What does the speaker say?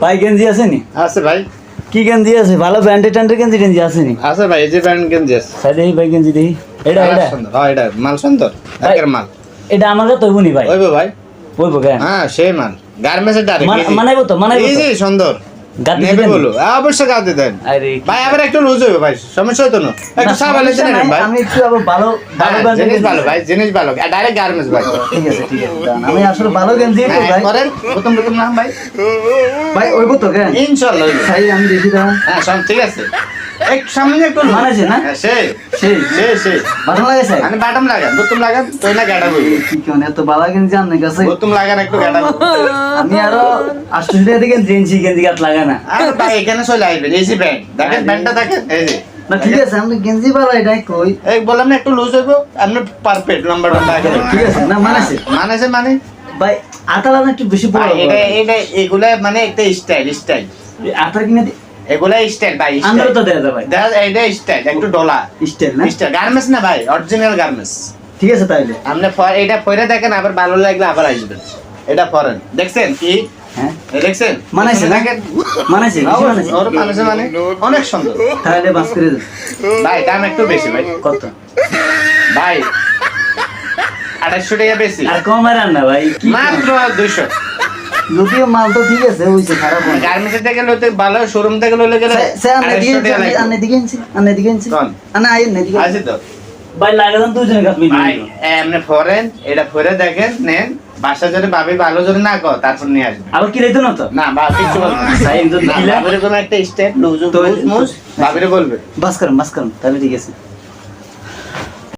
ভাই গেঞ্জি আছে নি? আছে ভাই। কি গেঞ্জি আছে? ভালো ব্র্যান্ডেড গেঞ্জি টেঞ্জি আছে নি? আছে ভাই, এই যে ব্র্যান্ড গেঞ্জি আছে। ভাই দেখি ভাই গেঞ্জি দেখি। এটা সুন্দর, হ্যাঁ এটা মাল সুন্দর, ভাই, একের মাল। এটা আমার কাছে হইব নি ভাই? ওইবো ভাই, হইব কেন? হ্যাঁ সেই মাল, গার্মেন্টসের ডাইরেক্ট মানাইবো তো, এই যে সুন্দর গাতে নেবে দিবেন? বলো, অবশ্যই গাতে দেন আরে ভাই। আবার একটু লুজ হবে ভাই, সমস্যা হতো না, একটু সাবালে দেন ভাই। আমি একটু আবার ভালো হ্যাঁ, brand এর জিনিস গেঞ্জি ভালো ভাই, জিনিস ভালো, ডাইরেক্ট গার্মেন্টস ভাই। ঠিক আছে দাঁড়ান, আমি আসলে ভালো গেঞ্জি তো হ্যাঁ, ভাই। করেন প্রথম প্রথম নাম ভাই। ভাই হইব তো কেন? ইনশাআল্লাহ হইবে। ভাই আমি দেখি দাঁড়ান। হ্যাঁ সব ঠিক আছে, এক সামনে একটু মানাইছে না? হ্যাঁ, সেই সেই সেই ভালো লাগেছে? মানে বাটম লাগান, বোতাম লাগান, তো না গাটা বলবো। কি কেন এত ভালো গেঞ্জি আপনার কাছে? বোতাম লাগান একটু গাটা বলবো। আমি আরো 800 টাকা থেকে গেঞ্জি গাত লাগা না। আর ভাই এখানে চলে আসবেন, এই যে ব্যান্ড দেখেন, ব্যান্ডটা দেখেন এই যে। না ঠিক আছে, আমি গেঞ্জি ভালো এটাই কই। এই বললাম না একটু লুজ হইব, আপনি পারফেক্ট নাম্বার 1 দেখেন। ঠিক আছে না মানাইছে? মানেছে মানে ভাই আতালা না একটু বেশি বড় ভাই এটা এটা এগুলা মানে একটা স্টাইল আতার কিনে এগুলা স্টাইল ভাই, আমরা তো দেয়া ভাই দেখা এটা স্টাইল একটু ডলা স্টাইল না? স্টাইল গার্মেন্টস না ভাই, অরিজিনাল গার্মেন্টস। ঠিক আছে তাইলে। আপনি এটা পরে দেখেন, আবার ভালো লাগলে আবার আসবেন। এটা পরেন, দেখছেন কি? হ্যাঁ এই দেখছেন মানাইছে না? দেখেন মানাইছে বেশি মানাইছে? ওর মানেছে মানে অনেক সুন্দর তাহলে বাস করে দেন। ভাই, দাম একটু বেশি ভাই। কত? ভাই 2800 টাকা বেশি, আর কম আর না ভাই, কি মাত্র 200। যদিও মাল তো ঠিক আছে হইছে, খারাপ হয় না। গার্মেন্টস থেকে লইতে ভালো, শোরুম থেকে লইলে গেলে সে আনে 250 টাকা লাগবে। আনে দিকে কোন? আনে আই নে দিকে আছে তো ভাই লাগাদান দুজনে কাজ মিলি। ভাই, এমনি ফরেন এটা ফরে দেখেন, নেন বাসা যদি ভাবি ভালো যদি না কর, তারপর নিয়ে আসবেন। আবার কি লাইতো না তো? না বা কিছু বলবেন না। সাইন যদি না, দিলা ভাবিরে কোনো একটা স্টেপ লুজ তো- মুজ ভাবিরে বলবে। বাস করেন তাহলে ঠিক আছে।